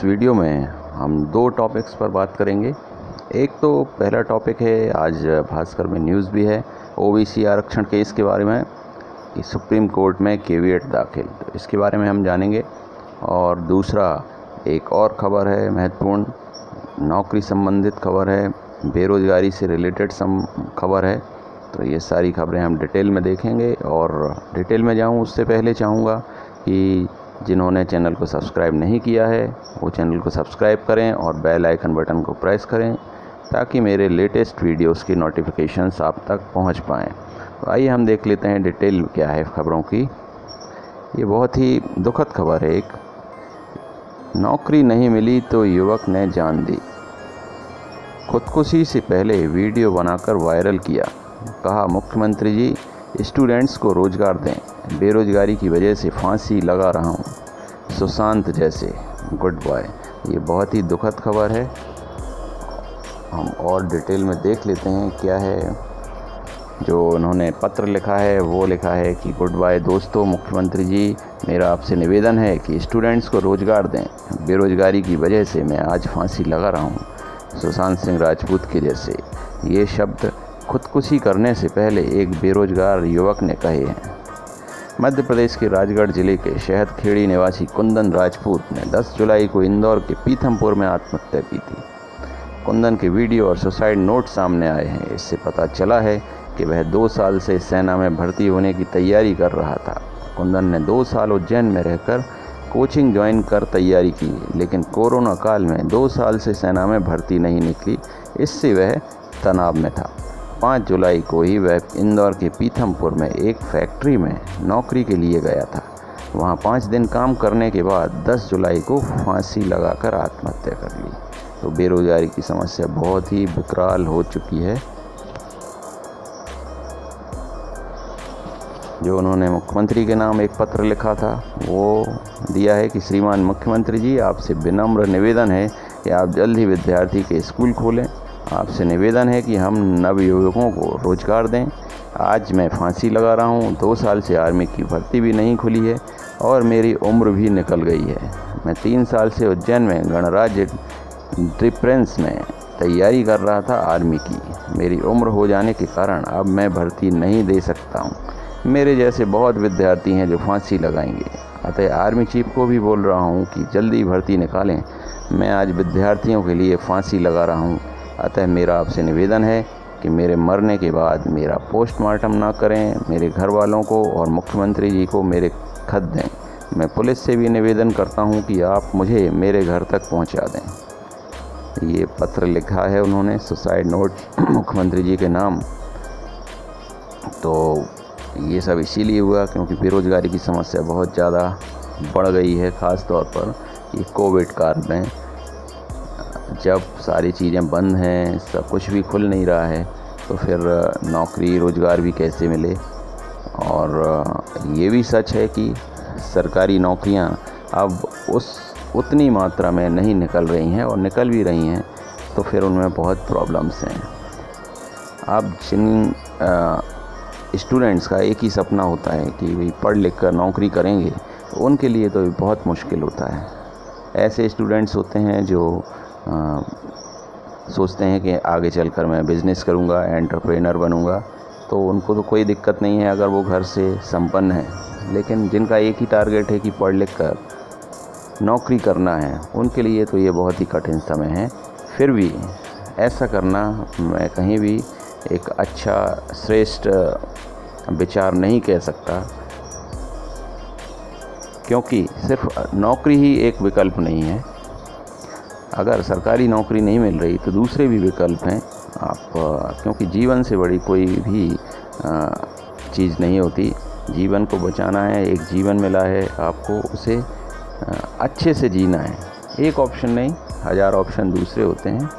इस वीडियो में हम दो टॉपिक्स पर बात करेंगे। एक तो पहला टॉपिक है, आज भास्कर में न्यूज़ भी है, ओबीसी आरक्षण केस के बारे में कि सुप्रीम कोर्ट में केविएट दाखिल, तो इसके बारे में हम जानेंगे। और दूसरा एक और ख़बर है महत्वपूर्ण, नौकरी संबंधित खबर है, बेरोज़गारी से रिलेटेड खबर है। तो ये सारी खबरें हम डिटेल में देखेंगे। और डिटेल में जाऊँ उससे पहले चाहूँगा कि जिन्होंने चैनल को सब्सक्राइब नहीं किया है वो चैनल को सब्सक्राइब करें और बेल आइकन बटन को प्रेस करें ताकि मेरे लेटेस्ट वीडियोस की नोटिफिकेशंस आप तक पहुंच पाएँ। तो आइए हम देख लेते हैं डिटेल क्या है खबरों की। ये बहुत ही दुखद खबर है। एक नौकरी नहीं मिली तो युवक ने जान दी, खुदकुशी से पहले वीडियो बनाकर वायरल किया। कहा, मुख्यमंत्री जी स्टूडेंट्स को रोज़गार दें, बेरोज़गारी की वजह से फांसी लगा रहा हूँ, सुशांत जैसे, गुड बाय। ये बहुत ही दुखद खबर है। हम और डिटेल में देख लेते हैं क्या है। जो उन्होंने पत्र लिखा है वो लिखा है कि गुड बाय दोस्तों, मुख्यमंत्री जी मेरा आपसे निवेदन है कि स्टूडेंट्स को रोज़गार दें, बेरोज़गारी की वजह से मैं आज फांसी लगा रहा हूँ, सुशांत सिंह राजपूत के जैसे। ये शब्द खुदकुशी करने से पहले एक बेरोजगार युवक ने कहे हैं। मध्य प्रदेश के राजगढ़ जिले के शहदखेड़ी निवासी कुंदन राजपूत ने 10 जुलाई को इंदौर के पीथमपुर में आत्महत्या की थी। कुंदन के वीडियो और सुसाइड नोट सामने आए हैं। इससे पता चला है कि वह 2 साल से सेना में भर्ती होने की तैयारी कर रहा था। कुंदन ने 2 साल उज्जैन में रहकर कोचिंग ज्वाइन कर तैयारी की, लेकिन कोरोना काल में 2 साल से सेना में भर्ती नहीं निकली। इससे वह तनाव में था। 5 जुलाई को ही वह इंदौर के पीथमपुर में एक फैक्ट्री में नौकरी के लिए गया था। वहां 5 दिन काम करने के बाद 10 जुलाई को फांसी लगाकर आत्महत्या कर ली। तो बेरोजगारी की समस्या बहुत ही विकराल हो चुकी है। जो उन्होंने मुख्यमंत्री के नाम एक पत्र लिखा था वो दिया है कि श्रीमान मुख्यमंत्री जी, आपसे विनम्र निवेदन है कि आप जल्द ही विद्यार्थी के स्कूल खोलें। आपसे निवेदन है कि हम नवयुवकों को रोज़गार दें। आज मैं फांसी लगा रहा हूँ। 2 साल से आर्मी की भर्ती भी नहीं खुली है और मेरी उम्र भी निकल गई है। मैं 3 साल से उज्जैन में गणराज्य डिफेंस में तैयारी कर रहा था आर्मी की। मेरी उम्र हो जाने के कारण अब मैं भर्ती नहीं दे सकता हूँ। मेरे जैसे बहुत विद्यार्थी हैं जो फांसी लगाएंगे। अतः आर्मी चीफ को भी बोल रहा हूँ कि जल्दी भर्ती निकालें। मैं आज विद्यार्थियों के लिए फांसी लगा रहा हूँ। अतः मेरा आपसे निवेदन है कि मेरे मरने के बाद मेरा पोस्टमार्टम ना करें। मेरे घर वालों को और मुख्यमंत्री जी को मेरे खत दें। मैं पुलिस से भी निवेदन करता हूं कि आप मुझे मेरे घर तक पहुंचा दें। ये पत्र लिखा है उन्होंने, सुसाइड नोट मुख्यमंत्री जी के नाम। तो ये सब इसीलिए हुआ क्योंकि बेरोज़गारी की समस्या बहुत ज़्यादा बढ़ गई है। ख़ास तौर पर ये कोविड काल में, जब सारी चीज़ें बंद हैं, सब कुछ भी खुल नहीं रहा है, तो फिर नौकरी रोज़गार भी कैसे मिले। और ये भी सच है कि सरकारी नौकरियां अब उतनी मात्रा में नहीं निकल रही हैं, और निकल भी रही हैं तो फिर उनमें बहुत प्रॉब्लम्स हैं। अब जिन स्टूडेंट्स का एक ही सपना होता है कि भाई पढ़ लिख कर नौकरी करेंगे, तो उनके लिए तो बहुत मुश्किल होता है। ऐसे स्टूडेंट्स होते हैं जो सोचते हैं कि आगे चलकर मैं बिज़नेस करूंगा, एंटरप्रेनर बनूंगा, तो उनको तो कोई दिक्कत नहीं है अगर वो घर से संपन्न है। लेकिन जिनका एक ही टारगेट है कि पढ़ लिख कर नौकरी करना है, उनके लिए तो ये बहुत ही कठिन समय है। फिर भी ऐसा करना मैं कहीं भी एक अच्छा श्रेष्ठ विचार नहीं कह सकता, क्योंकि सिर्फ नौकरी ही एक विकल्प नहीं है। अगर सरकारी नौकरी नहीं मिल रही तो दूसरे भी विकल्प हैं। क्योंकि जीवन से बड़ी कोई भी चीज़ नहीं होती। जीवन को बचाना है, एक जीवन मिला है आपको, उसे अच्छे से जीना है। एक ऑप्शन नहीं, 1000 ऑप्शन दूसरे होते हैं।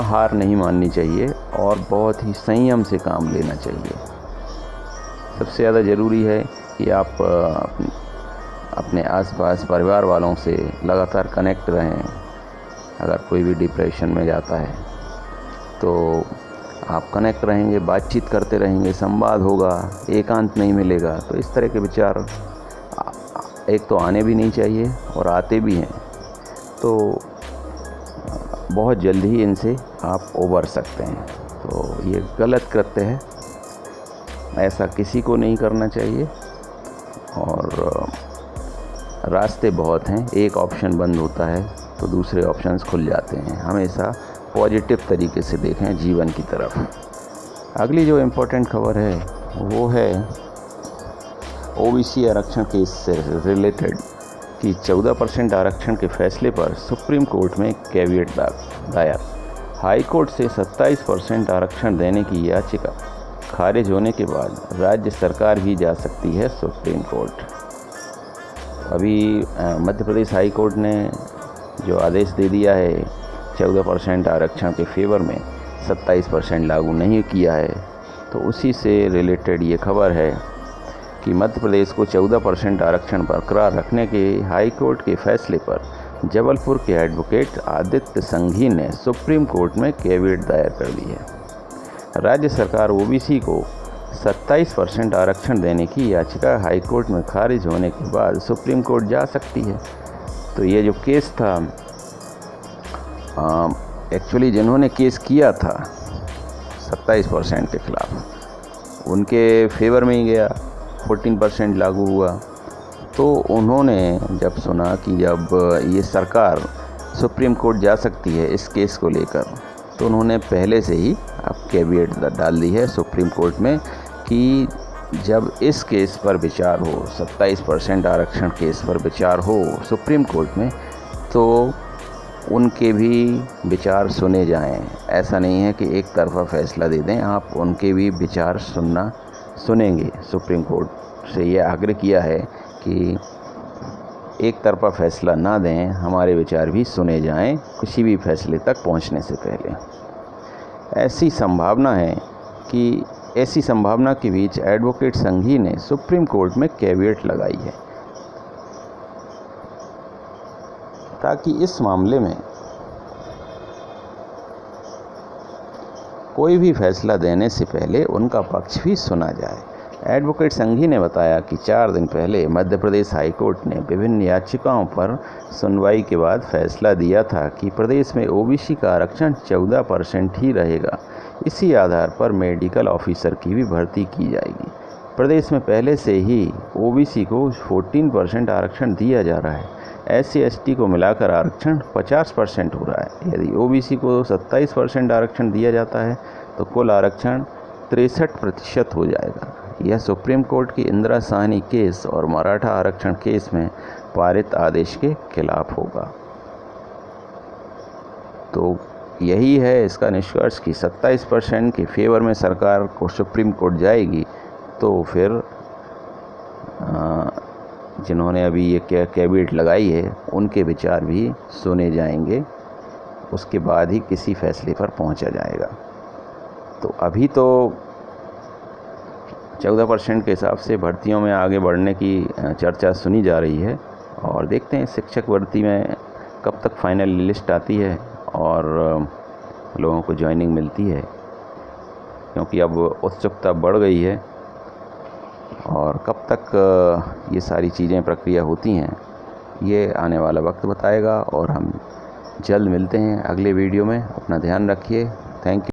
हार नहीं माननी चाहिए और बहुत ही संयम से काम लेना चाहिए। सबसे ज़्यादा ज़रूरी है कि आप अपने आसपास परिवार वालों से लगातार कनेक्ट रहें। अगर कोई भी डिप्रेशन में जाता है तो आप कनेक्ट रहेंगे, बातचीत करते रहेंगे, संवाद होगा, एकांत नहीं मिलेगा। तो इस तरह के विचार एक तो आने भी नहीं चाहिए और आते भी हैं। तो बहुत जल्द ही इनसे आप उबर सकते हैं। तो ये गलत कृत्य है, ऐसा किसी को नहीं करना चाहिए। और रास्ते बहुत हैं, एक ऑप्शन बंद होता है तो दूसरे ऑप्शंस खुल जाते हैं। हमेशा पॉजिटिव तरीके से देखें जीवन की तरफ। अगली जो इम्पोर्टेंट खबर है वो है ओबीसी आरक्षण केस से रिलेटेड कि 14% आरक्षण के फैसले पर सुप्रीम कोर्ट में कैविएट दायर। हाई कोर्ट से 27% आरक्षण देने की याचिका खारिज होने के बाद राज्य सरकार भी जा सकती है सुप्रीम कोर्ट। अभी मध्य प्रदेश हाई कोर्ट ने जो आदेश दे दिया है 14% आरक्षण के फेवर में 27% लागू नहीं किया है, तो उसी से रिलेटेड ये खबर है कि मध्य प्रदेश को 14% आरक्षण बरकरार रखने के हाई कोर्ट के फैसले पर जबलपुर के एडवोकेट आदित्य संघी ने सुप्रीम कोर्ट में कैविएट दायर कर दी है। राज्य सरकार ओबीसी को 27% आरक्षण देने की याचिका हाई कोर्ट में खारिज होने के बाद सुप्रीम कोर्ट जा सकती है। तो ये जो केस था, एक्चुअली जिन्होंने केस किया था 27% के खिलाफ, उनके फेवर में ही गया, 14% लागू हुआ। तो उन्होंने जब सुना कि जब ये सरकार सुप्रीम कोर्ट जा सकती है इस केस को लेकर, तो उन्होंने पहले से ही अब कैविएट डाल दी है सुप्रीम कोर्ट में कि जब इस केस पर विचार हो, 27% आरक्षण केस पर विचार हो सुप्रीम कोर्ट में, तो उनके भी विचार सुने जाएं। ऐसा नहीं है कि एक तरफा फैसला दे दें, आप उनके भी विचार सुनेंगे। सुप्रीम कोर्ट से ये आग्रह किया है कि एक तरफा फैसला ना दें, हमारे विचार भी सुने जाएं किसी भी फैसले तक पहुंचने से पहले। ऐसी संभावना के बीच एडवोकेट संघी ने सुप्रीम कोर्ट में कैविएट लगाई है ताकि इस मामले में कोई भी फैसला देने से पहले उनका पक्ष भी सुना जाए। एडवोकेट संघी ने बताया कि 4 दिन पहले मध्य प्रदेश हाई कोर्ट ने विभिन्न याचिकाओं पर सुनवाई के बाद फैसला दिया था कि प्रदेश में ओबीसी का आरक्षण 14% ही रहेगा। इसी आधार पर मेडिकल ऑफिसर की भी भर्ती की जाएगी। प्रदेश में पहले से ही ओबीसी को 14% आरक्षण दिया जा रहा है। SC/ST को मिलाकर आरक्षण 50% हो रहा है। यदि ओबीसी को 27% आरक्षण दिया जाता है तो कुल आरक्षण 63% हो जाएगा। यह सुप्रीम कोर्ट की इंदिरा साहनी केस और मराठा आरक्षण केस में पारित आदेश के खिलाफ होगा। तो यही है इसका निष्कर्ष कि 27% के फेवर में सरकार को सुप्रीम कोर्ट जाएगी, तो फिर जिन्होंने अभी ये कैविएट लगाई है उनके विचार भी सुने जाएंगे, उसके बाद ही किसी फैसले पर पहुंचा जाएगा। तो अभी तो 14% के हिसाब से भर्तियों में आगे बढ़ने की चर्चा सुनी जा रही है, और देखते हैं शिक्षक भर्ती में कब तक फाइनल लिस्ट आती है और लोगों को ज्वाइनिंग मिलती है, क्योंकि अब उत्सुकता बढ़ गई है। और कब तक ये सारी चीज़ें प्रक्रिया होती हैं ये आने वाला वक्त बताएगा। और हम जल्द मिलते हैं अगले वीडियो में। अपना ध्यान रखिए। Thank you.